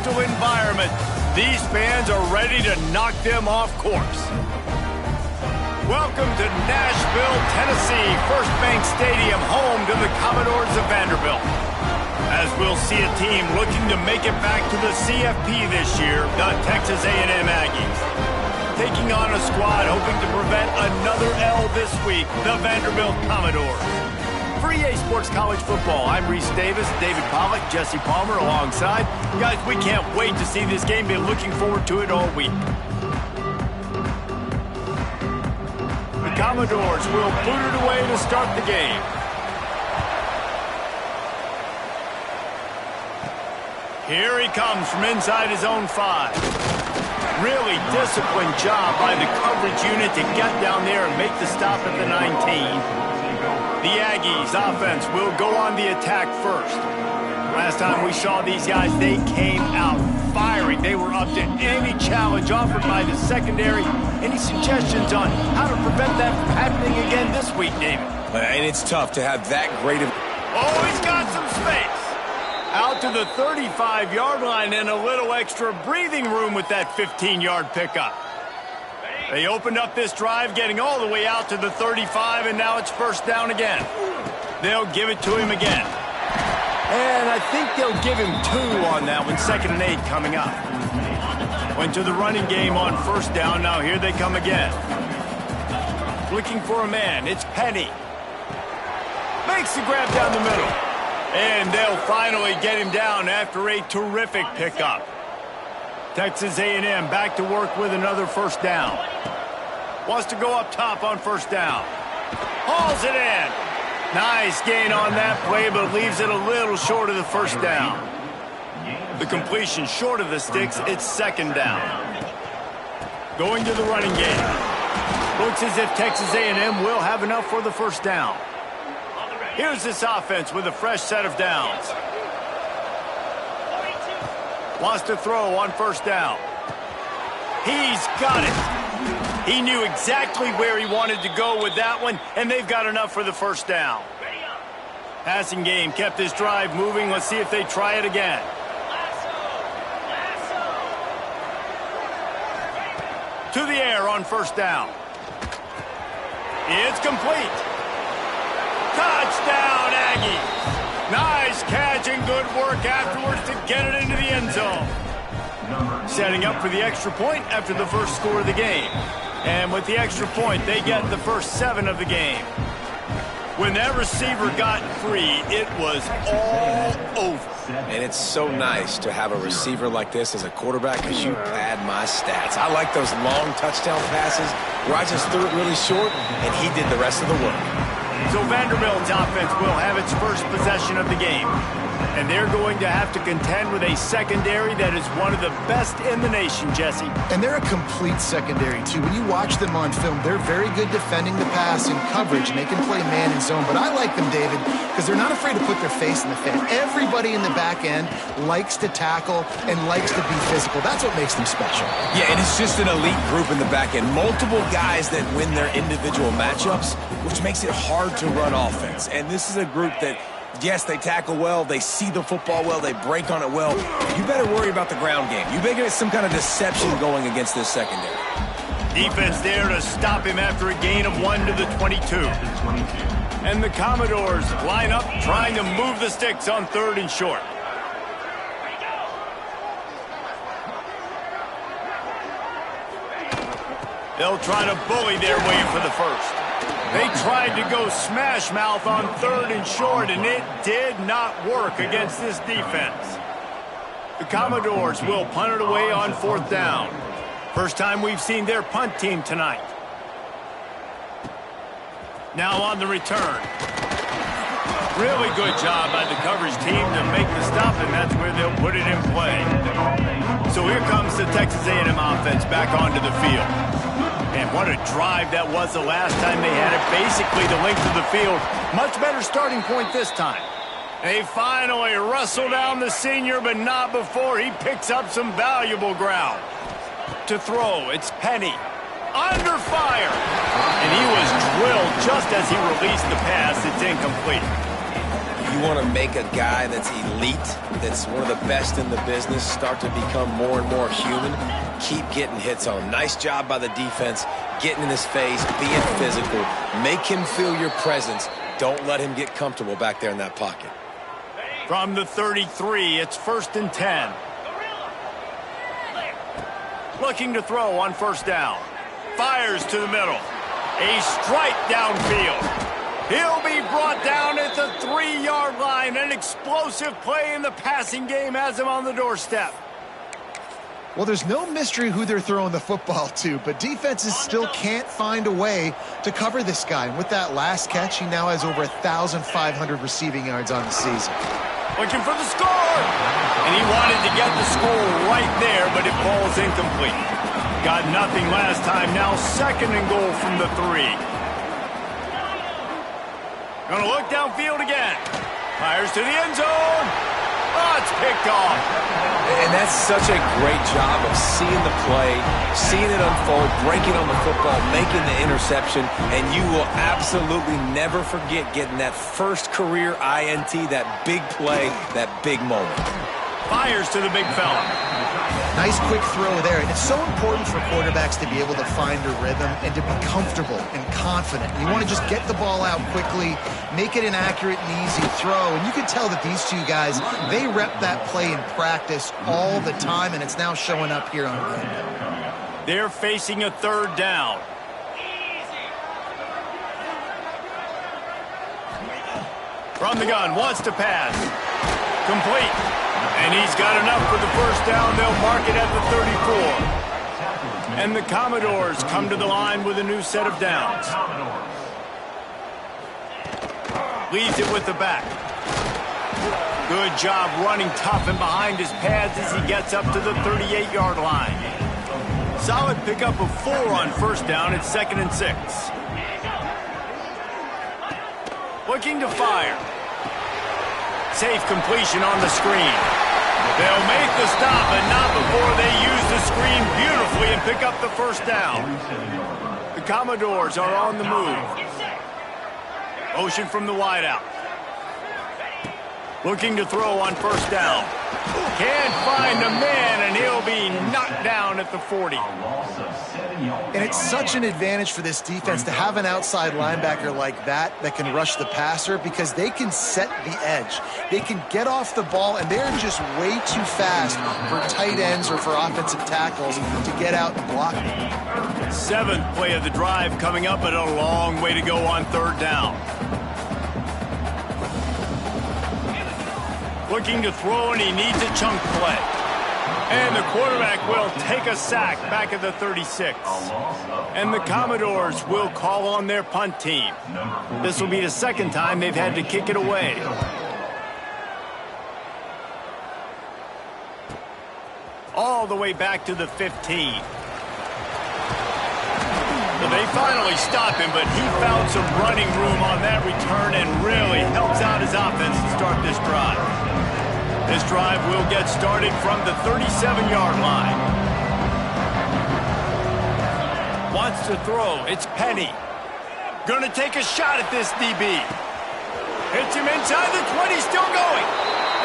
hostile environment. These fans are ready to knock them off course. Welcome to Nashville, Tennessee, First Bank Stadium, home to the Commodores of Vanderbilt. As we'll see a team looking to make it back to the CFP this year, the Texas A&M Aggies. Taking on a squad hoping to prevent another L this week, the Vanderbilt Commodores. For EA Sports College Football, I'm Reese Davis, David Pollack, Jesse Palmer alongside. Guys, we can't wait to see this game. Been looking forward to it all week. The Commodores will boot it away to start the game. Here he comes from inside his own 5. Really disciplined job by the coverage unit to get down there and make the stop at the 19. The Aggies offense will go on the attack first. Last time we saw these guys, they came out firing. They were up to any challenge offered by the secondary. Any suggestions on how to prevent that from happening again this week, David? And it's tough to have that great of... Oh, he's got some space. Out to the 35-yard line and a little extra breathing room with that 15-yard pickup. They opened up this drive, getting all the way out to the 35, and now it's first down again. They'll give it to him again. And I think they'll give him 2 on that one, 2nd and 8 coming up. Went to the running game on first down. Now here they come again. Looking for a man. It's Penny. Makes the grab down the middle. And they'll finally get him down after a terrific pickup. Texas A&M back to work with another first down. Wants to go up top on first down. Hauls it in. Nice gain on that play, but leaves it a little short of the first down. The completion short of the sticks, it's 2nd down. Going to the running game. Looks as if Texas A&M will have enough for the first down. Here's this offense with a fresh set of downs. Wants to throw on first down. He's got it. He knew exactly where he wanted to go with that one, and they've got enough for the first down. Passing game kept this drive moving. Let's see if they try it again. To the air on first down. It's complete. Touchdown, Aggies. Nice catch and good work afterwards to get it into the end zone. Setting up for the extra point after the first score of the game. And with the extra point, they get the first 7 of the game. When that receiver got free, it was all over. And it's so nice to have a receiver like this as a quarterback because you pad my stats. I like those long touchdown passes where I just threw it really short and he did the rest of the work. So Vanderbilt's offense will have its first possession of the game. And they're going to have to contend with a secondary that is one of the best in the nation, Jesse. And they're a complete secondary, too. When you watch them on film, they're very good defending the pass in coverage, and they can play man and zone. But I like them, David, because they're not afraid to put their face in the fan. Everybody in the back end likes to tackle and likes to be physical. That's what makes them special. Yeah, and it's just an elite group in the back end. Multiple guys that win their individual matchups, which makes it hard to run offense. And this is a group that, yes, they tackle well, they see the football well, they break on it well. You better worry about the ground game. You better get some kind of deception going against this secondary. Defense there to stop him after a gain of 1 to the 22. And the Commodores line up trying to move the sticks on 3rd and short. They'll try to bully their way for the first. They tried to go smash mouth on 3rd and short, and it did not work against this defense. The Commodores will punt it away on 4th down. First time we've seen their punt team tonight. Now on the return. Really good job by the coverage team to make the stop, and that's where they'll put it in play. So here comes the Texas A&M offense back onto the field. And what a drive that was the last time they had it. Basically the length of the field. Much better starting point this time. They finally wrestle down the senior, but not before he picks up some valuable ground. To throw, it's Penny. Under fire. And he was drilled just as he released the pass. It's incomplete. You want to make a guy that's elite, that's one of the best in the business, start to become more and more human. Keep getting hits on him. Nice job by the defense, getting in his face, being physical. Make him feel your presence. Don't let him get comfortable back there in that pocket. From the 33, it's 1st and 10. Looking to throw on 1st down. Fires to the middle. A strike downfield. He'll be brought down at the 3-yard line. An explosive play in the passing game has him on the doorstep. Well, there's no mystery who they're throwing the football to, but defenses still can't find a way to cover this guy. And with that last catch, he now has over 1,500 receiving yards on the season. Looking for the score! And he wanted to get the score right there, but it falls incomplete. Got nothing last time, now 2nd and goal from the 3. Gonna look downfield again. Fires to the end zone. Oh, it's picked off. And that's such a great job of seeing the play, seeing it unfold, breaking on the football, making the interception, and you will absolutely never forget getting that first career INT, that big play, that big moment. Fires to the big fella. Nice quick throw there, and it's so important for quarterbacks to be able to find a rhythm and to be comfortable and confident. You want to just get the ball out quickly, make it an accurate and easy throw, and you can tell that these two guys, they rep that play in practice all the time, and it's now showing up here on game day. They're facing a 3rd down. From the gun, wants to pass. Complete. And he's got enough for the 1st down. They'll mark it at the 34. And the Commodores come to the line with a new set of downs. Leaves it with the back. Good job running tough and behind his pads as he gets up to the 38-yard line. Solid pickup of 4 on 1st down. It's 2nd and 6. Looking to fire. Safe completion on the screen. They'll make the stop, but not before they use the screen beautifully and pick up the 1st down. The Commodores are on the move. Motion from the wideout. Looking to throw on 1st down. Can't find a man, and he'll be knocked down at the 40. And it's such an advantage for this defense to have an outside linebacker like that can rush the passer, because they can set the edge. They can get off the ball, and they're just way too fast for tight ends or for offensive tackles to get out and block them. 7th play of the drive coming up, but a long way to go on 3rd down. Looking to throw, and he needs a chunk play. And the quarterback will take a sack back at the 36. And the Commodores will call on their punt team. This will be the 2nd time they've had to kick it away. All the way back to the 15. Well, they finally stop him, but he found some running room on that return and really helps out his offense to start this drive. This drive will get started from the 37-yard line. Wants to throw. It's Penny. Gonna take a shot at this DB. Hits him inside the 20, still going.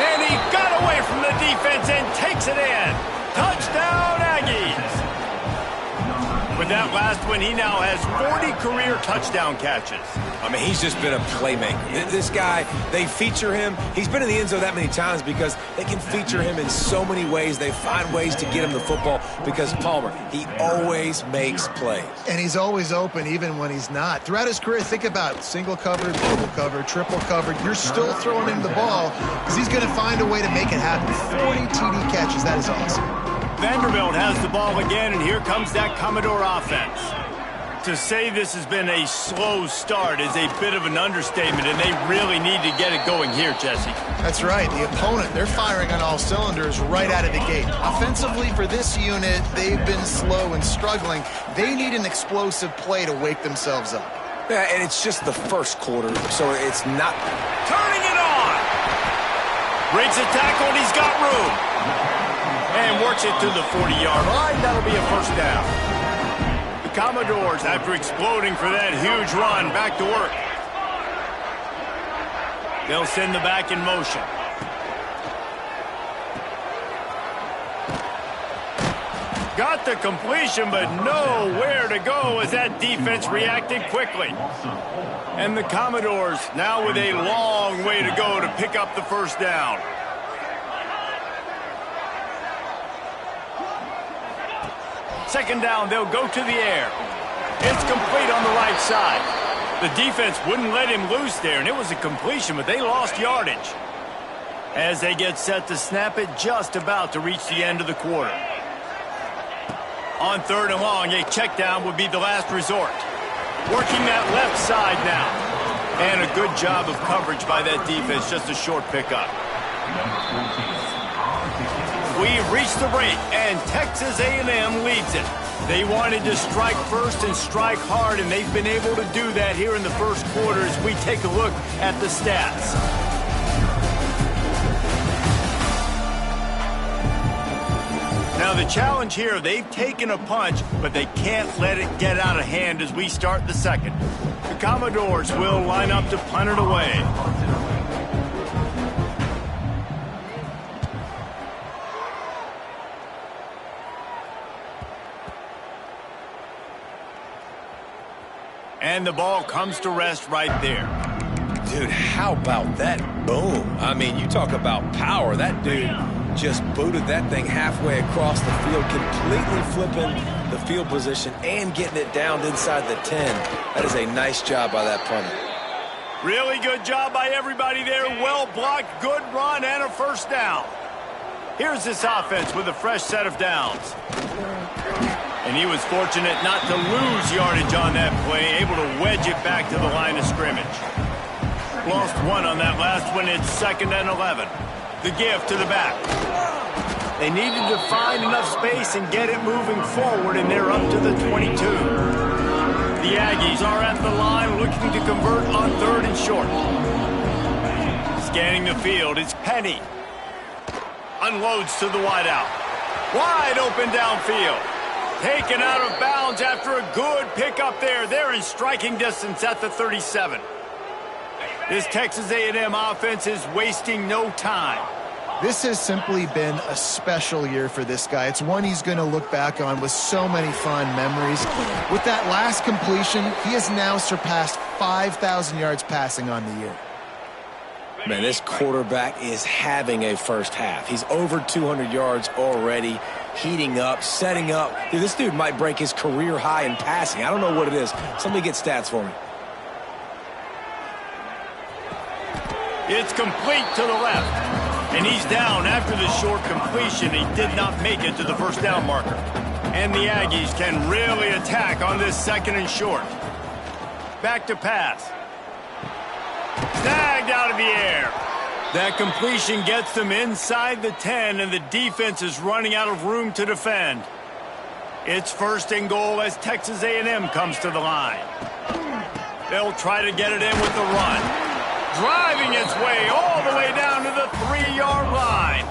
And he got away from the defense and takes it in. Touchdown, Aggies. With that last one, he now has 40 career touchdown catches. I mean, he's just been a playmaker. This guy, they feature him. He's been in the end zone that many times because they can feature him in so many ways. They find ways to get him the football because Palmer, he always makes plays. And he's always open even when he's not. Throughout his career, think about it. Single covered, double covered, triple covered. You're still throwing him the ball because he's going to find a way to make it happen. 40 TD catches. That is awesome. Vanderbilt has the ball again, and here comes that Commodore offense. To say this has been a slow start is a bit of an understatement, and they really need to get it going here, Jesse. That's right. The opponent, they're firing on all cylinders right out of the gate. Offensively, for this unit, they've been slow and struggling. They need an explosive play to wake themselves up. Yeah, and it's just the first quarter, so it's not... Turning it on! Breaks a tackle, and he's got room. And works it to the 40-yard line. That'll be a 1st down. The Commodores, after exploding for that huge run, back to work. They'll send the back in motion. Got the completion, but nowhere to go as that defense reacted quickly. And the Commodores now with a long way to go to pick up the first down. Second down, they'll go to the air. It's complete on the right side. The defense wouldn't let him loose there, and it was a completion, but they lost yardage. As they get set to snap it, just about to reach the end of the quarter. On third and long, a check down would be the last resort. Working that left side now. And a good job of coverage by that defense, just a short pickup. We've reached the break, and Texas A&M leads it. They wanted to strike first and strike hard, and they've been able to do that here in the first quarter as we take a look at the stats. Now the challenge here, they've taken a punch, but they can't let it get out of hand as we start the second. The Commodores will line up to punt it away. And the ball comes to rest right there. Dude, how about that boom? I mean, you talk about power. That dude just booted that thing halfway across the field, completely flipping the field position and getting it down inside the 10. That is a nice job by that punter. Really good job by everybody there. Well blocked, good run, and a first down. Here's this offense with a fresh set of downs. And he was fortunate not to lose yardage on that play, able to wedge it back to the line of scrimmage. Lost one on that last one. It's 2nd and 11. The give to the back. They needed to find enough space and get it moving forward, and they're up to the 22. The Aggies are at the line looking to convert on 3rd and short. Scanning the field, it's Penny. Unloads to the wideout. Wide open downfield. Taken out of bounds after a good pickup there. They're in striking distance at the 37. This Texas A&M offense is wasting no time. This has simply been a special year for this guy. It's one he's going to look back on with so many fond memories. With that last completion, he has now surpassed 5,000 yards passing on the year. Man, this quarterback is having a first half. He's over 200 yards already, heating up, setting up. Dude, this dude might break his career high in passing. I don't know what it is. Somebody get stats for me. It's complete to the left. And he's down after the short completion. He did not make it to the first down marker. And the Aggies can really attack on this 2nd and short. Back to pass. Snagged out of the air. That completion gets them inside the 10, and the defense is running out of room to defend. It's 1st and goal as Texas A&M comes to the line. They'll try to get it in with the run. Driving its way all the way down to the 3-yard line.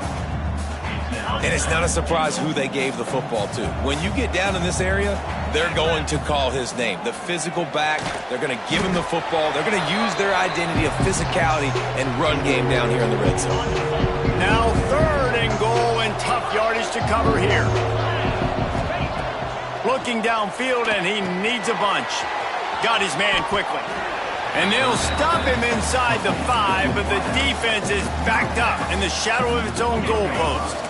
And it's not a surprise who they gave the football to. When you get down in this area, they're going to call his name. The physical back, they're going to give him the football. They're going to use their identity of physicality and run game down here in the red zone. Now 3rd and goal and tough yardage to cover here. Looking downfield, and he needs a bunch. Got his man quickly. And they'll stop him inside the 5, but the defense is backed up in the shadow of its own goalpost.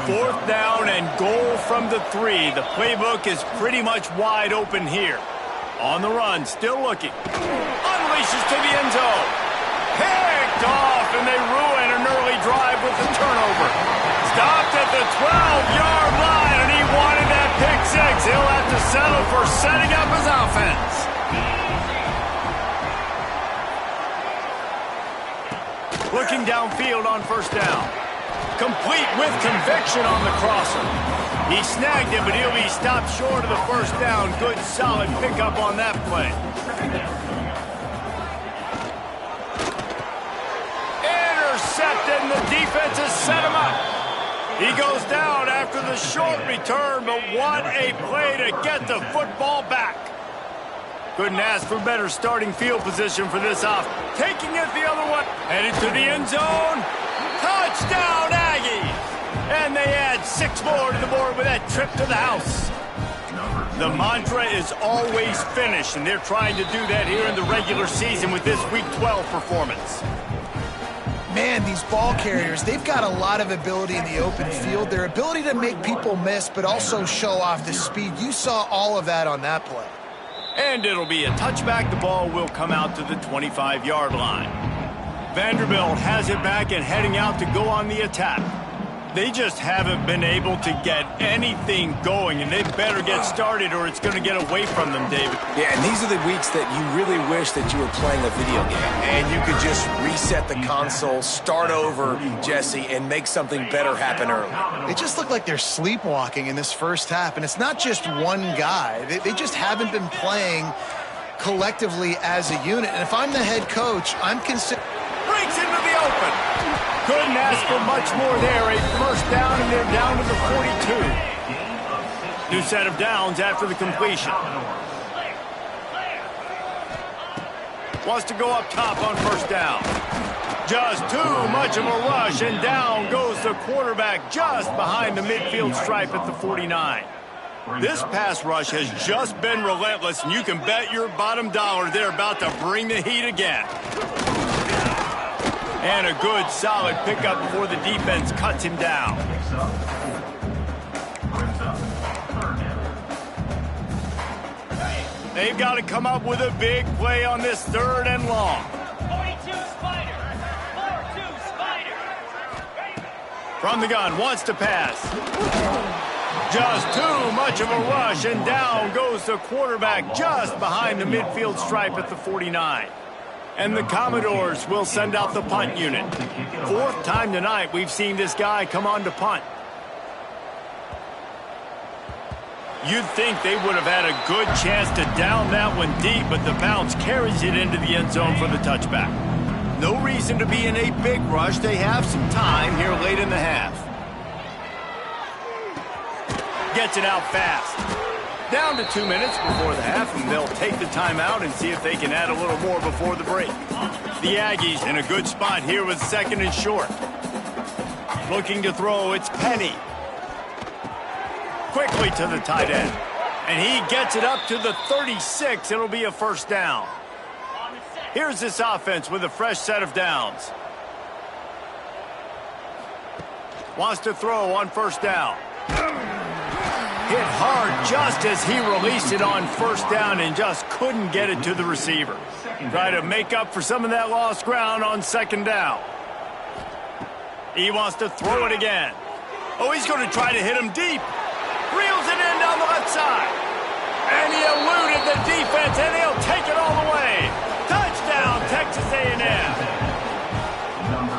4th down and goal from the 3. The playbook is pretty much wide open here. On the run, still looking. Unleashes to the end zone. Picked off, and they ruin an early drive with the turnover. Stopped at the 12-yard line, and he wanted that pick 6. He'll have to settle for setting up his offense. Looking downfield on 1st down. Complete with conviction on the crosser. He snagged it, but he'll be stopped short of the 1st down. Good, solid pickup on that play. Intercepted, and the defense has set him up. He goes down after the short return, but what a play to get the football back. Couldn't ask for better starting field position for this off. Taking it the other one. Headed to the end zone. Touchdown, Aggies! And they add 6 more to the board with that trip to the house. The mantra is always finish, and they're trying to do that here in the regular season with this Week 12 performance. Man, these ball carriers, they've got a lot of ability in the open field. Their ability to make people miss, but also show off the speed. You saw all of that on that play. And it'll be a touchback. The ball will come out to the 25-yard line. Vanderbilt has it back and heading out to go on the attack. They just haven't been able to get anything going, and they better get started or it's going to get away from them, David. Yeah, and these are the weeks that you really wish that you were playing a video game and you could just reset the console, start over, Jesse, and make something better happen early. They just look like they're sleepwalking in this first half, and it's not just one guy. They just haven't been playing collectively as a unit. And if I'm the head coach, I'm considering... Breaks into the open. Couldn't ask for much more there. A first down, and they're down to the 42. New set of downs after the completion. Wants to go up top on first down. Just too much of a rush, and down goes the quarterback just behind the midfield stripe at the 49. This pass rush has just been relentless, and you can bet your bottom dollar they're about to bring the heat again. And a good, solid pickup before the defense cuts him down. They've got to come up with a big play on this 3rd and long. 42 Spider. 4-2 Spider. From the gun, wants to pass. Just too much of a rush, and down goes the quarterback just behind the midfield stripe at the 49. And the Commodores will send out the punt unit. 4th time tonight we've seen this guy come on to punt. You'd think they would have had a good chance to down that one deep, but the bounce carries it into the end zone for the touchback. No reason to be in a big rush. They have some time here late in the half. Gets it out fast. Down to 2 minutes before the half, and they'll take the timeout and see if they can add a little more before the break. The Aggies in a good spot here with 2nd and short. Looking to throw, it's Penny. Quickly to the tight end. And he gets it up to the 36. It'll be a first down. Here's this offense with a fresh set of downs. Wants to throw on first down. Hit hard just as he released it on first down and just couldn't get it to the receiver. Try to make up for some of that lost ground on 2nd down. He wants to throw it again. Oh, he's going to try to hit him deep. Reels it in down the left side. And he eluded the defense, and he'll take it all the way. Touchdown, Texas A&M.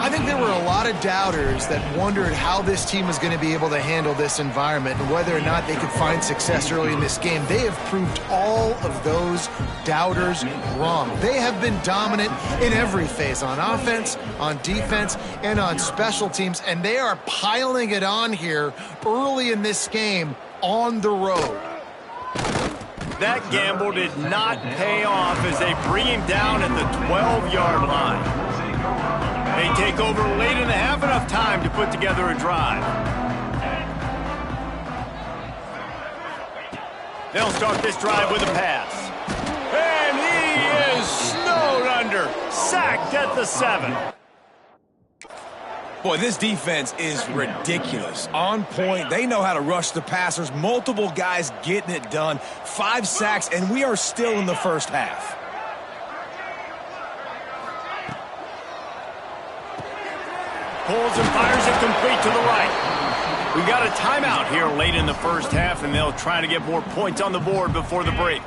I think there were a lot of doubters that wondered how this team was going to be able to handle this environment and whether or not they could find success early in this game. They have proved all of those doubters wrong. They have been dominant in every phase, on offense, on defense, and on special teams, and they are piling it on here early in this game on the road. That gamble did not pay off as they bring him down at the 12-yard line. They take over late in the half, enough time to put together a drive. They'll start this drive with a pass. And he is snowed under, sacked at the 7. Boy, this defense is ridiculous. On point. They know how to rush the passers. Multiple guys getting it done. 5 sacks, and we are still in the first half. Pulls and fires it complete to the right. We got a timeout here late in the first half, and they'll try to get more points on the board before the break.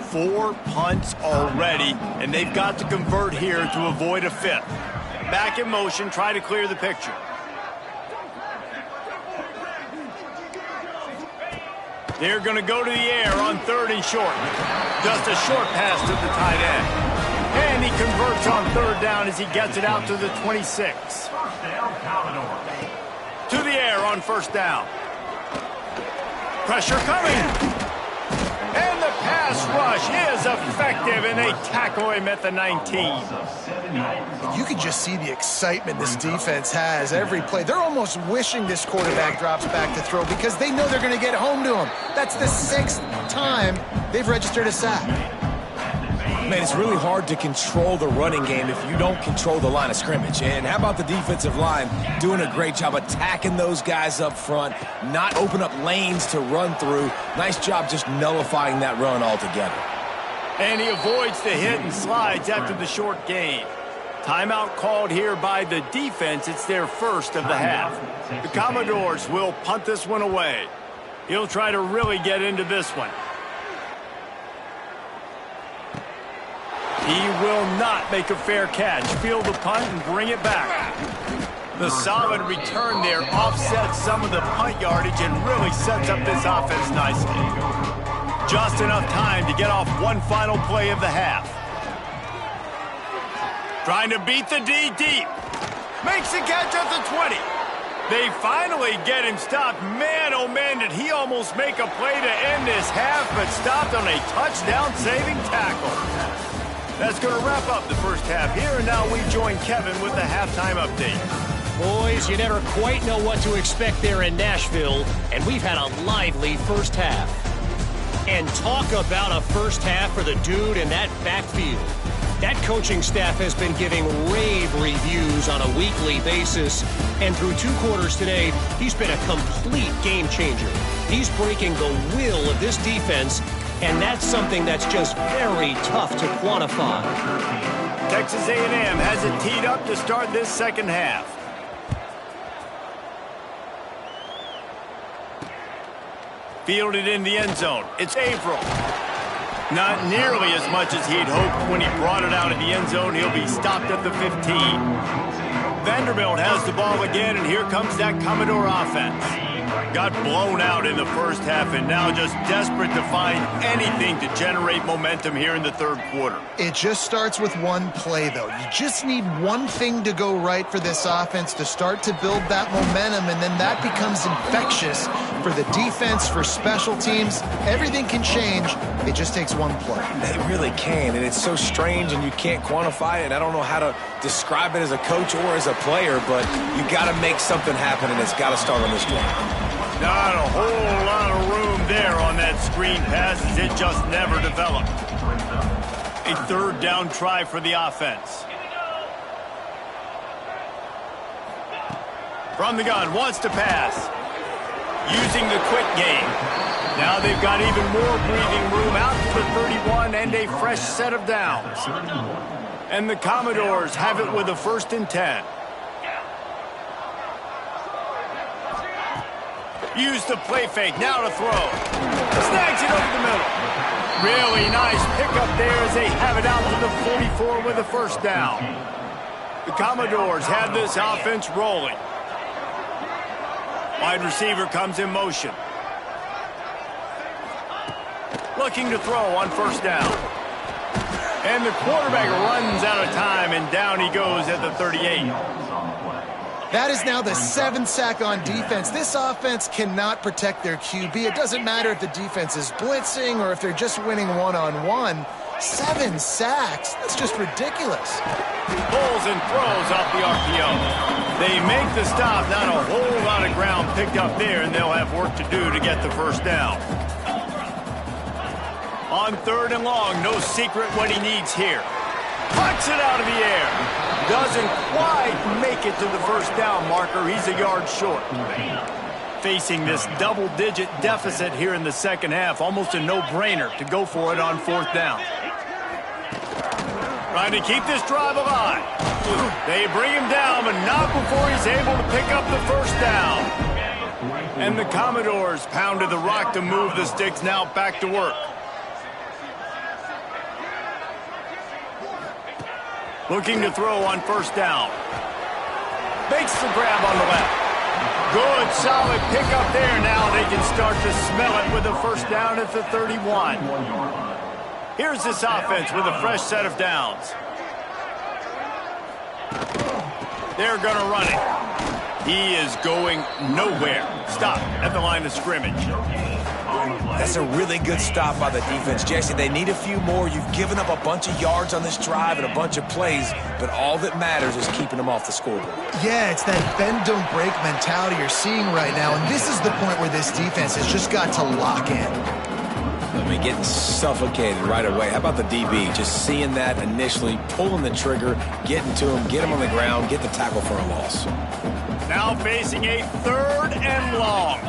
4 punts already, and they've got to convert here to avoid a 5th. Back in motion, try to clear the picture. They're going to go to the air on 3rd and short. Just a short pass to the tight end. And he converts on 3rd down as he gets it out to the 26. To the air on 1st down. Pressure coming. And the pass rush is effective, and they tackle him at the 19. You can just see the excitement this defense has every play. They're almost wishing this quarterback drops back to throw because they know they're going to get home to him. That's the 6th time they've registered a sack. Man, it's really hard to control the running game if you don't control the line of scrimmage. And how about the defensive line doing a great job attacking those guys up front, not open up lanes to run through. Nice job just nullifying that run altogether. And he avoids the hit and slides after the short gain. Timeout called here by the defense. It's their first of the half. The Commodores will punt this one away. He'll try to really get into this one. He will not make a fair catch. Field the punt and bring it back. The solid return there offsets some of the punt yardage and really sets up this offense nicely. Just enough time to get off one final play of the half. Trying to beat the D deep. Makes the catch at the 20. They finally get him stopped. Man, oh man, did he almost make a play to end this half, but stopped on a touchdown-saving tackle. That's going to wrap up the first half here, and now we join Kevin with the halftime update. Boys, you never quite know what to expect there in Nashville, and we've had a lively first half. And talk about a first half for the dude in that backfield. That coaching staff has been giving rave reviews on a weekly basis, and through 2 quarters today, he's been a complete game changer. He's breaking the will of this defense, and that's something that's just very tough to quantify. Texas A&M has it teed up to start this second half. Fielded in the end zone. It's Averill. Not nearly as much as he'd hoped when he brought it out of the end zone. He'll be stopped at the 15. Vanderbilt has the ball again, and here comes that Commodore offense. Got blown out in the first half and now just desperate to find anything to generate momentum here in the third quarter. It just starts with one play, though. You just need one thing to go right for this offense to start to build that momentum, and then that becomes infectious for the defense, for special teams. Everything can change. It just takes one play. It really can, and it's so strange, and you can't quantify it. I don't know how to describe it as a coach or as a player, but you got to make something happen, and it's got to start on this drive. Not a whole lot of room there on that screen pass as it just never developed. A third down try for the offense. From the gun, wants to pass. Using the quick game. Now they've got even more breathing room out to the 31 and a fresh set of downs. And the Commodores have it with a 1st and 10. Use the play fake, now to throw. Snags it over the middle. Really nice pickup there as they have it out to the 44 with a 1st down. The Commodores have this offense rolling. Wide receiver comes in motion. Looking to throw on 1st down. And the quarterback runs out of time, and down he goes at the 38. That is now the 7th sack on defense. This offense cannot protect their QB. It doesn't matter if the defense is blitzing or if they're just winning one-on-one. 7 sacks? That's just ridiculous. Pulls and throws off the RPO. They make the stop. Not a whole lot of ground picked up there, and they'll have work to do to get the 1st down. On 3rd and long, no secret what he needs here. Pucks it out of the air. Doesn't quite make it to the 1st down marker. He's a yard short. Facing this double-digit deficit here in the second half, almost a no-brainer to go for it on 4th down. Trying to keep this drive alive. They bring him down, but not before he's able to pick up the 1st down. And the Commodores pounded the rock to move the sticks, now back to work. Looking to throw on 1st down. Makes the grab on the left. Good, solid pickup there. Now they can start to smell it with a 1st down at the 31. Here's this offense with a fresh set of downs. They're going to run it. He is going nowhere. Stop at the line of scrimmage. That's a really good stop by the defense, Jesse. They need a few more. You've given up a bunch of yards on this drive and a bunch of plays, but all that matters is keeping them off the scoreboard. Yeah, it's that bend, don't break mentality you're seeing right now, and this is the point where this defense has just got to lock in. I mean, getting suffocated right away. How about the DB? Just seeing that initially, pulling the trigger, getting to him, get him on the ground, get the tackle for a loss. Now facing a 3rd and long.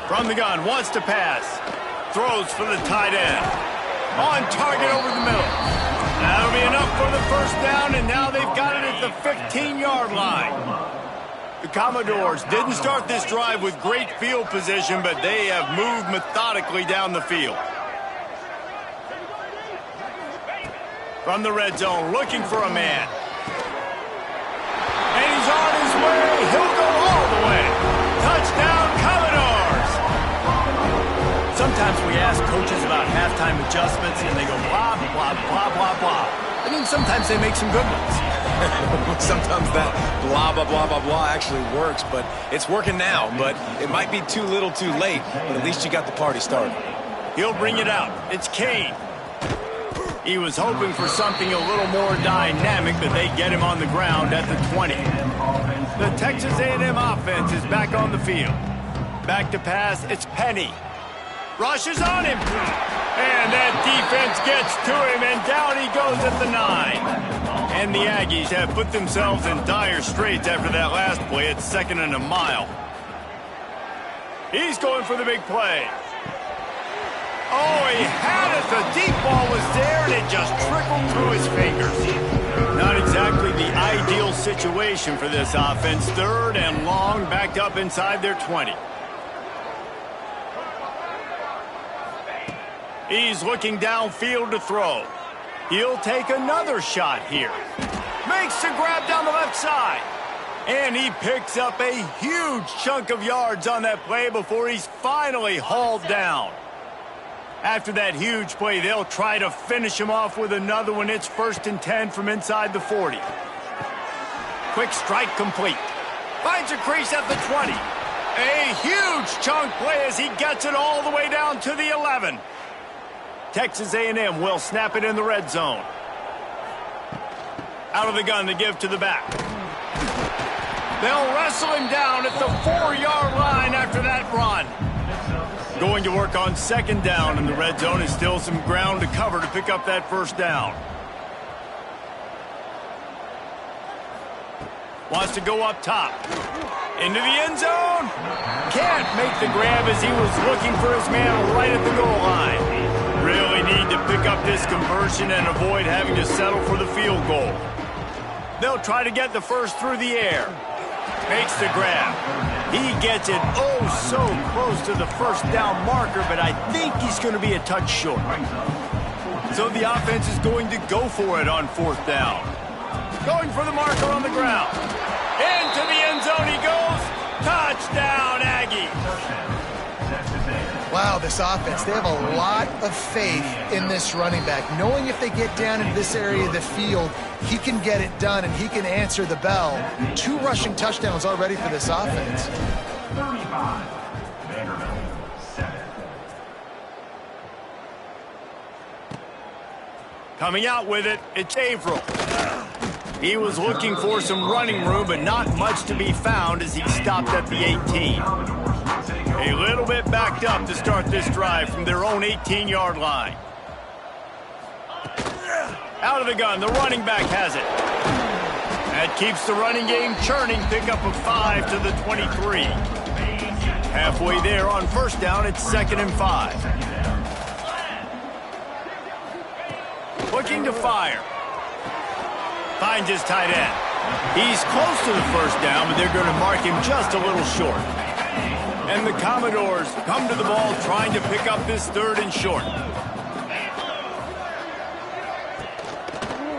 From the gun, wants to pass. Throws for the tight end. On target over the middle. That'll be enough for the first down, and now they've got it at the 15-yard line. The Commodores didn't start this drive with great field position, but they have moved methodically down the field. From the red zone, looking for a man. And he's on his way. He'll go all the way. Touchdown, Commodores. Sometimes we ask coaches about halftime adjustments, and they go blah, blah, blah, blah, blah. And then sometimes they make some good ones. Sometimes that blah, blah, blah, blah, blah actually works, but it's working now. But it might be too little too late, but at least you got the party started. He'll bring it out. It's Kane. He was hoping for something a little more dynamic, but they get him on the ground at the 20. The Texas A&M offense is back on the field. Back to pass, it's Penny. Rushes on him. And that defense gets to him, and down he goes at the 9. And the Aggies have put themselves in dire straits after that last play. It's 2nd and a mile. He's going for the big play. Oh, he had it. The deep ball was there, and it just trickled through his fingers. Not exactly the ideal situation for this offense. 3rd and long, backed up inside their 20. He's looking downfield to throw. He'll take another shot here. Makes the grab down the left side. And he picks up a huge chunk of yards on that play before he's finally hauled down. After that huge play, they'll try to finish him off with another one. It's 1st and 10 from inside the 40. Quick strike complete. Finds a crease at the 20. A huge chunk play as he gets it all the way down to the 11. Texas A&M will snap it in the red zone. Out of the gun to give to the back. They'll wrestle him down at the 4-yard line after that run. Going to work on 2nd down in the red zone. Is still some ground to cover to pick up that 1st down. Wants to go up top. Into the end zone. Can't make the grab as he was looking for his man right at the goal line. Really need to pick up this conversion and avoid having to settle for the field goal. They'll try to get the first through the air. Makes the grab. He gets it oh so close to the 1st down marker, but I think he's going to be a touch short. So the offense is going to go for it on 4th down. Going for the marker on the ground. Into the end zone he goes. Touchdown, Aggie. Wow, this offense, they have a lot of faith in this running back, knowing if they get down into this area of the field, he can get it done and he can answer the bell. 2 rushing touchdowns already for this offense. 35, Vanderbilt, 7. Coming out with it, it's Averill. He was looking for some running room, but not much to be found as he stopped at the 18. A little bit backed up to start this drive from their own 18-yard line. Out of the gun, the running back has it. That keeps the running game churning. Pickup of 5 to the 23. Halfway there on 1st down, it's 2nd and 5. Looking to fire. Finds his tight end. He's close to the 1st down, but they're going to mark him just a little short. And the Commodores come to the ball trying to pick up this 3rd and short.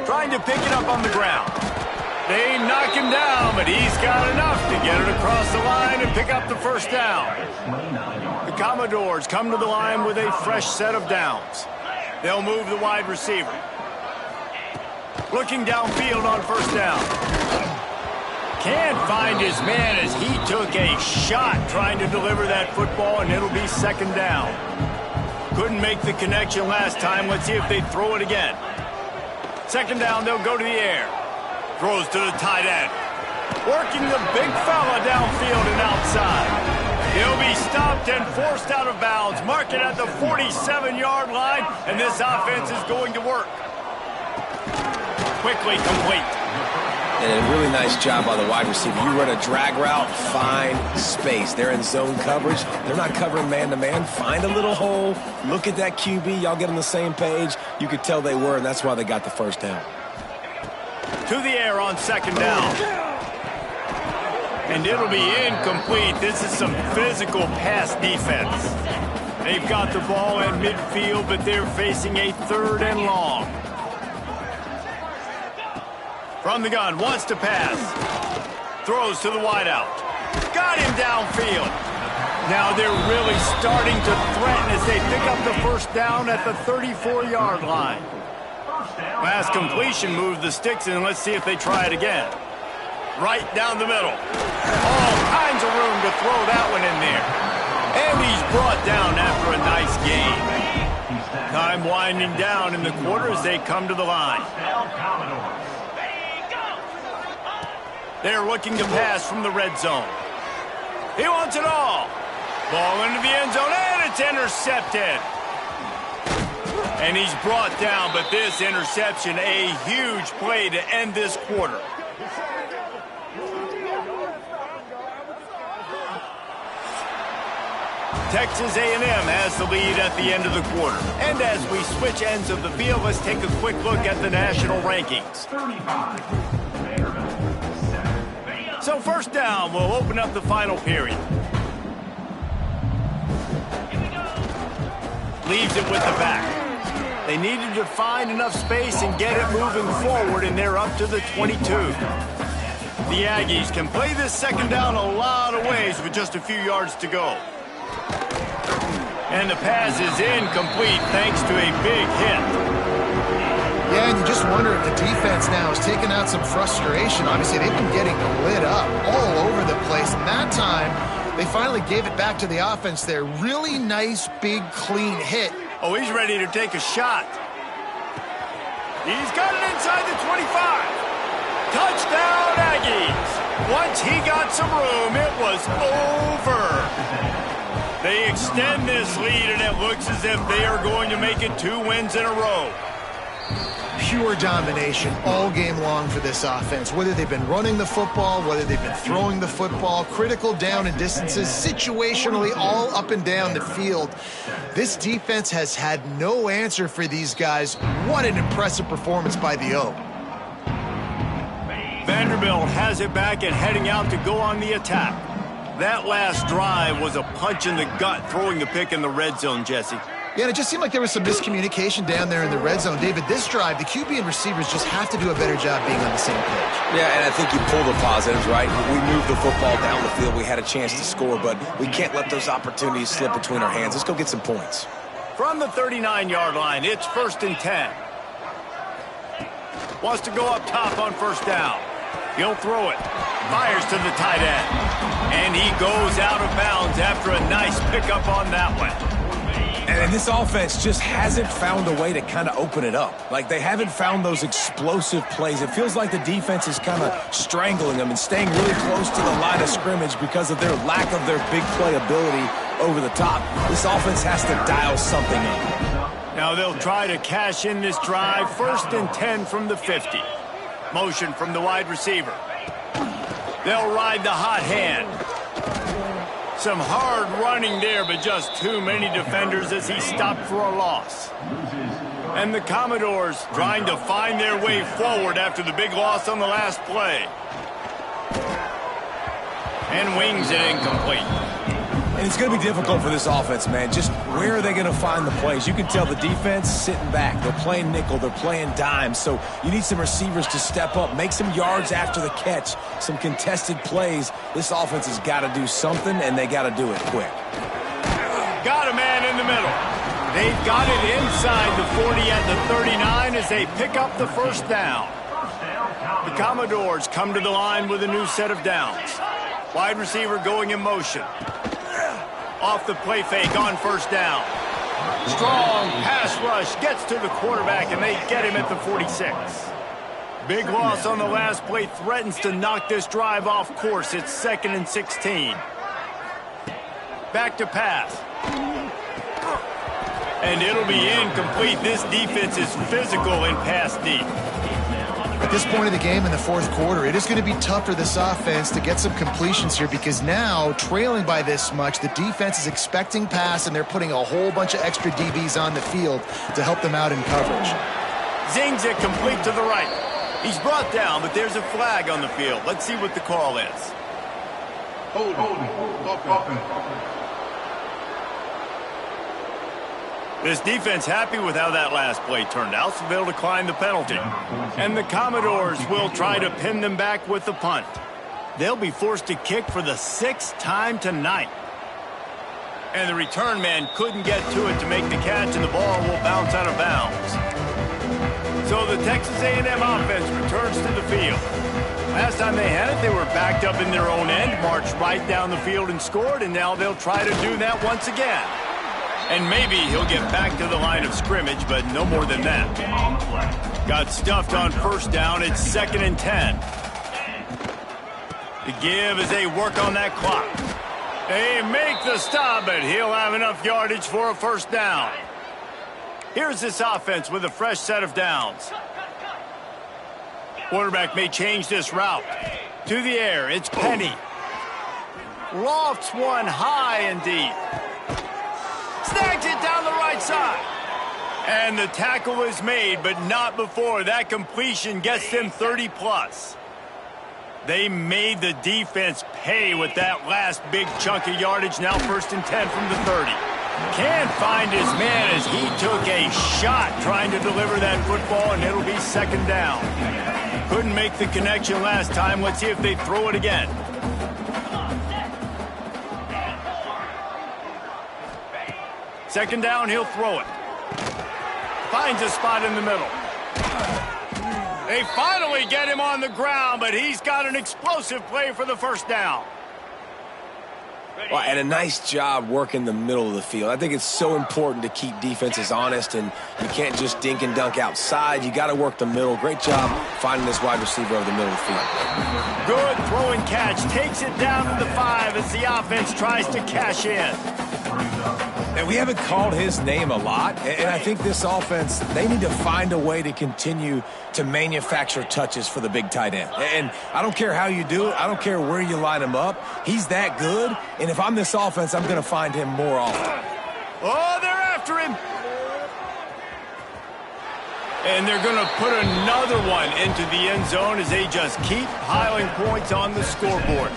Trying to pick it up on the ground. They knock him down, but he's got enough to get it across the line and pick up the 1st down. The Commodores come to the line with a fresh set of downs. They'll move the wide receiver. Looking downfield on 1st down. Can't find his man as he took a shot trying to deliver that football, and it'll be second down. Couldn't make the connection last time. Let's see if they throw it again. Second down, they'll go to the air. Throws to the tight end. Working the big fella downfield and outside. He'll be stopped and forced out of bounds. Mark it at the 47-yard line, and this offense is going to work. Quickly complete. And a really nice job by the wide receiver. You run a drag route, find space. They're in zone coverage. They're not covering man-to-man. Find a little hole. Look at that QB. Y'all get on the same page. You could tell they were, and that's why they got the first down. To the air on second down. And it'll be incomplete. This is some physical pass defense. They've got the ball in midfield, but they're facing a third and long. From the gun, wants to pass. Throws to the wideout. Got him downfield. Now they're really starting to threaten as they pick up the first down at the 34-yard line. Last completion moved the sticks in. Let's see if they try it again. Right down the middle. All kinds of room to throw that one in there. And he's brought down after a nice gain. Time winding down in the quarter as they come to the line. They're looking to pass from the red zone. He wants it all. Ball into the end zone, and it's intercepted. And he's brought down, but this interception, a huge play to end this quarter. Texas A&M has the lead at the end of the quarter. And as we switch ends of the field, let's take a quick look at the national rankings. So first down, we'll open up the final period. Leaves it with the back. They needed to find enough space and get it moving forward, and they're up to the 22. The Aggies can play this second down a lot of ways with just a few yards to go. And the pass is incomplete thanks to a big hit. Yeah, and you just wonder if the defense now is taking out some frustration. Obviously, they've been getting lit up all over the place. And that time, they finally gave it back to the offense there. Really nice, big, clean hit. Oh, he's ready to take a shot. He's got it inside the 25. Touchdown, Aggies. Once he got some room, it was over. They extend this lead, and it looks as if they are going to make it 2 wins in a row. Pure domination all game long for this offense. Whether they've been running the football, whether they've been throwing the football, critical down and distances, situationally all up and down the field. This defense has had no answer for these guys. What an impressive performance by the O. Vanderbilt has it back and heading out to go on the attack. That last drive was a punch in the gut, throwing the pick in the red zone, Jesse. Yeah, and it just seemed like there was some miscommunication down there in the red zone. David, this drive, the QB and receivers just have to do a better job being on the same page. Yeah, and I think you pull the positives, right? We moved the football down the field. We had a chance to score, but we can't let those opportunities slip between our hands. Let's go get some points. From the 39-yard line, it's 1st and 10. Wants to go up top on first down. He'll throw it. Fires to the tight end. And he goes out of bounds after a nice pickup on that one. And this offense just hasn't found a way to kind of open it up. Like, they haven't found those explosive plays. It feels like the defense is kind of strangling them and staying really close to the line of scrimmage because of their lack of their big play ability over the top. This offense has to dial something up. Now they'll try to cash in this drive. 1st and 10 from the 50. Motion from the wide receiver. They'll ride the hot hand. Some hard running there, but just too many defenders as he stopped for a loss. And the Commodores trying to find their way forward after the big loss on the last play. And wings it incomplete. And it's going to be difficult for this offense, man. Just where are they going to find the plays? You can tell the defense sitting back. They're playing nickel. They're playing dime. So you need some receivers to step up, make some yards after the catch, some contested plays. This offense has got to do something, and they got to do it quick. Got a man in the middle. They've got it inside the 40 at the 39 as they pick up the first down. First down, The Commodores come to the line with a new set of downs. Wide receiver going in motion. Off the play fake on first down. Strong pass rush gets to the quarterback, and they get him at the 46. Big loss on the last play threatens to knock this drive off course. It's 2nd and 16. Back to pass. And it'll be incomplete. This defense is physical in pass deep. At this point of the game in the fourth quarter, it is going to be tough for this offense to get some completions here because now, trailing by this much, the defense is expecting pass, and they're putting a whole bunch of extra DBs on the field to help them out in coverage. Zings it complete to the right. He's brought down, but there's a flag on the field. Let's see what the call is. This defense happy with how that last play turned out, so they'll decline the penalty. And the Commodores will try to pin them back with the punt. They'll be forced to kick for the 6th time tonight. And the return man couldn't get to it to make the catch, and the ball will bounce out of bounds. So the Texas A&M offense returns to the field. Last time they had it, they were backed up in their own end, marched right down the field and scored, and now they'll try to do that once again. And maybe he'll get back to the line of scrimmage, but no more than that. Got stuffed on first down. It's 2nd and 10. The give as they work on that clock. They make the stop, but he'll have enough yardage for a first down. Here's this offense with a fresh set of downs. Quarterback may change this route. To the air, it's Penny. Lofts one high and deep. Snags it down the right side. And the tackle is made, but not before that completion gets them 30+. They made the defense pay with that last big chunk of yardage. Now 1st and 10 from the 30. Can't find his man as he took a shot trying to deliver that football, and it'll be 2nd down. Couldn't make the connection last time. Let's see if they throw it again. Second down, he'll throw it. Finds a spot in the middle. They finally get him on the ground, but he's got an explosive play for the first down. Well, and a nice job working the middle of the field. I think it's so important to keep defenses honest, and you can't just dink and dunk outside. You got to work the middle. Great job finding this wide receiver over the middle of the field. Good throwing catch. Takes it down to the 5 as the offense tries to cash in. And we haven't called his name a lot, and I think this offense, they need to find a way to continue to manufacture touches for the big tight end. And I don't care how you do it. I don't care where you line him up. He's that good, and if I'm this offense, I'm going to find him more often. Oh, they're after him. And they're going to put another one into the end zone as they just keep piling points on the scoreboard.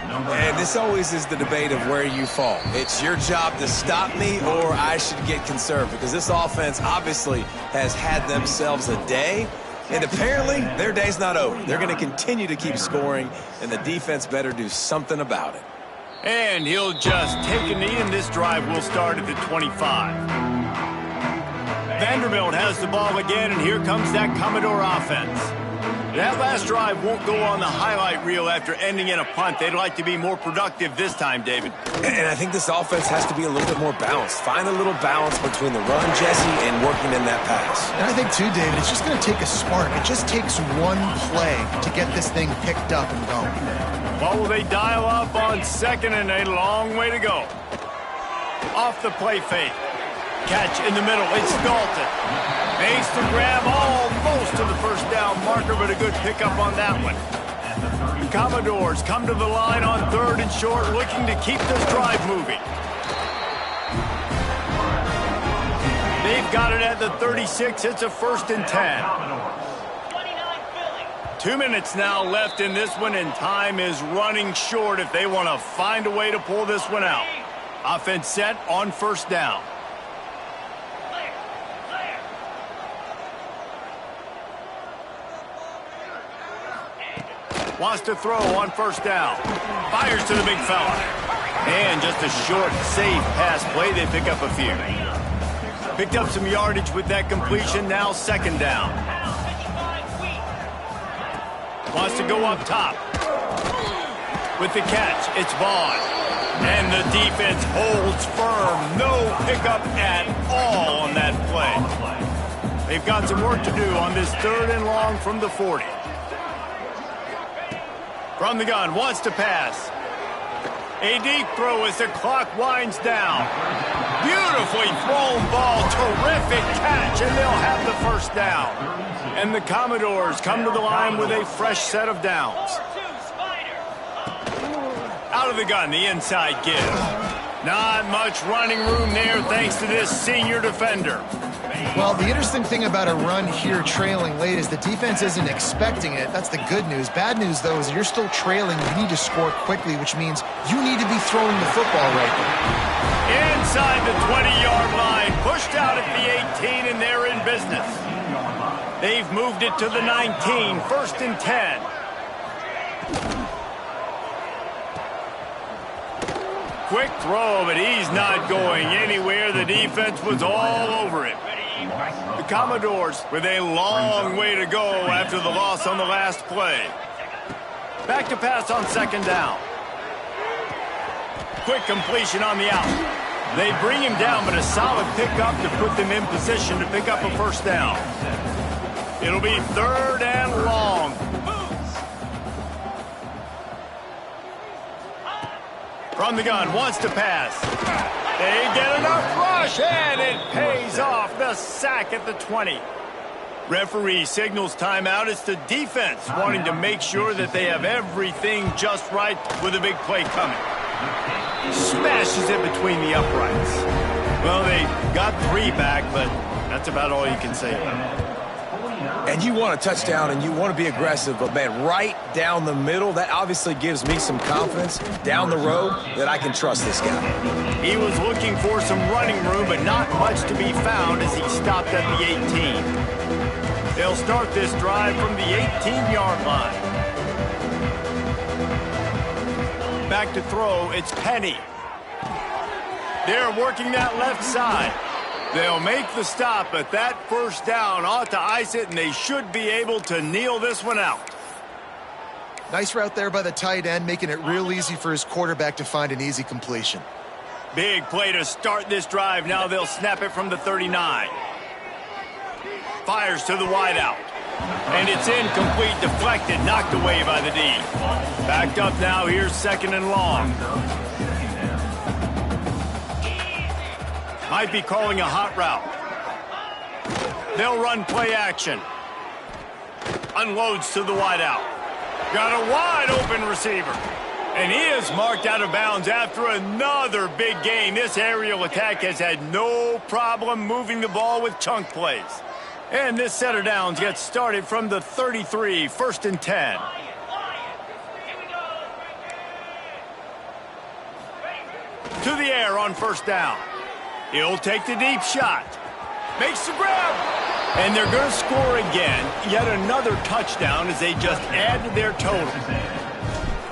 And this always is the debate of where you fall. It's your job to stop me, or I should get conserved, because this offense obviously has had themselves a day, and apparently their day's not over. They're going to continue to keep scoring, and the defense better do something about it. And he'll just take a knee, and this drive will start at the 25. Vanderbilt has the ball again, and here comes that Commodore offense. That last drive won't go on the highlight reel after ending in a punt. They'd like to be more productive this time, David. And I think this offense has to be a little bit more balanced. Find a little balance between the run, Jesse, and working in that pass. And I think, too, David, it's just going to take a spark. It just takes one play to get this thing picked up and going. Well, will they dial up on 2nd and a long way to go? Off the play fake. Catch in the middle. It's Dalton. Makes the grab almost to the first down marker, but a good pickup on that one. The Commodores come to the line on 3rd and short, looking to keep this drive moving. They've got it at the 36. It's a 1st and 10. 2 minutes now left in this one, and time is running short if they want to find a way to pull this one out. Offense set on 1st down. Wants to throw on 1st down. Fires to the big fella. And just a short, safe pass play. They pick up a few. Picked up some yardage with that completion. Now 2nd down. Wants to go up top. With the catch, it's Vaughn. And the defense holds firm. No pickup at all on that play. They've got some work to do on this 3rd and long from the 40. From the gun, wants to pass. A deep throw as the clock winds down. Beautifully thrown ball, terrific catch, and they'll have the first down. And the Commodores come to the line with a fresh set of downs. Out of the gun, the inside give. Not much running room there thanks to this senior defender. Well, the interesting thing about a run here trailing late is the defense isn't expecting it. That's the good news. Bad news, though, is you're still trailing. You need to score quickly, which means you need to be throwing the football right there. Inside the 20-yard line, pushed out at the 18, and they're in business. They've moved it to the 19, 1st and 10. Quick throw, but he's not going anywhere. The defense was all over him. The Commodores with a long way to go after the loss on the last play. Back to pass on 2nd down. Quick completion on the out. They bring him down, but a solid pickup to put them in position to pick up a 1st down. It'll be 3rd and long. From the gun, wants to pass. They get enough rush, and it pays off. The sack at the 20. Referee signals timeout. It's the defense wanting to make sure that they have everything just right with a big play coming. Smashes it between the uprights. Well, they got 3 back, but that's about all you can say about it. And you want a touchdown and you want to be aggressive, but man, right down the middle, that obviously gives me some confidence down the road that I can trust this guy. He was looking for some running room, but not much to be found as he stopped at the 18. They'll start this drive from the 18-yard line. Back to throw, it's Penny. They're working that left side. They'll make the stop, but that 1st down ought to ice it, and they should be able to kneel this one out. Nice route there by the tight end, making it real easy for his quarterback to find an easy completion. Big play to start this drive. Now they'll snap it from the 39. Fires to the wideout. And it's incomplete, deflected, knocked away by the D. Backed up now, here's 2nd and long. Might be calling a hot route. They'll run play action. Unloads to the wideout. Got a wide open receiver. And he is marked out of bounds after another big gain. This aerial attack has had no problem moving the ball with chunk plays. And this set of downs gets started from the 33, 1st and 10. To the air on 1st down. He'll take the deep shot. Makes the grab. And they're going to score again. Yet another touchdown as they just added their total.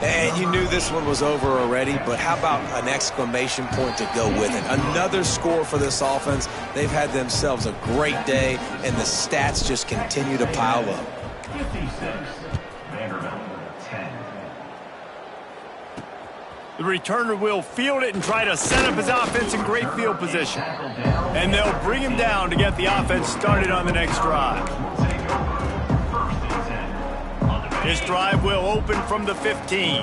And you knew this one was over already, but how about an exclamation point to go with it? Another score for this offense. They've had themselves a great day, and the stats just continue to pile up. 56, Vanderbilt, 10. The returner will field it and try to set up his offense in great field position. And they'll bring him down to get the offense started on the next drive. This drive will open from the 15.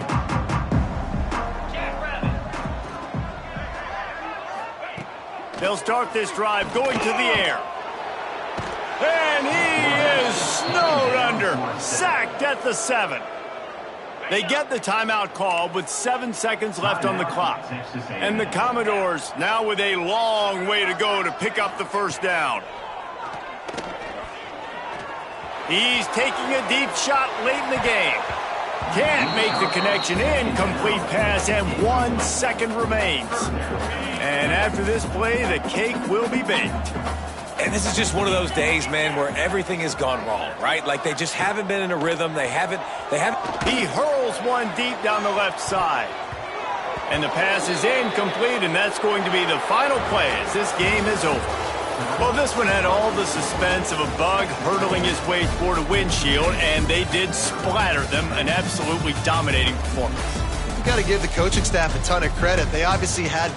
They'll start this drive going to the air. And he is snowed under. Sacked at the 7. They get the timeout called with 7 seconds left on the clock. And the Commodores now with a long way to go to pick up the 1st down. He's taking a deep shot late in the game. Can't make the connection. Incomplete pass, and 1 second remains. And after this play, the cake will be baked. And this is just one of those days, man, where everything has gone wrong, right? Like they just haven't been in a rhythm. They haven't. He hurls one deep down the left side. And the pass is incomplete, and that's going to be the final play as this game is over. Well, this one had all the suspense of a bug hurtling his way toward a windshield, and they did splatter them. An absolutely dominating performance. You got to give the coaching staff a ton of credit. They obviously had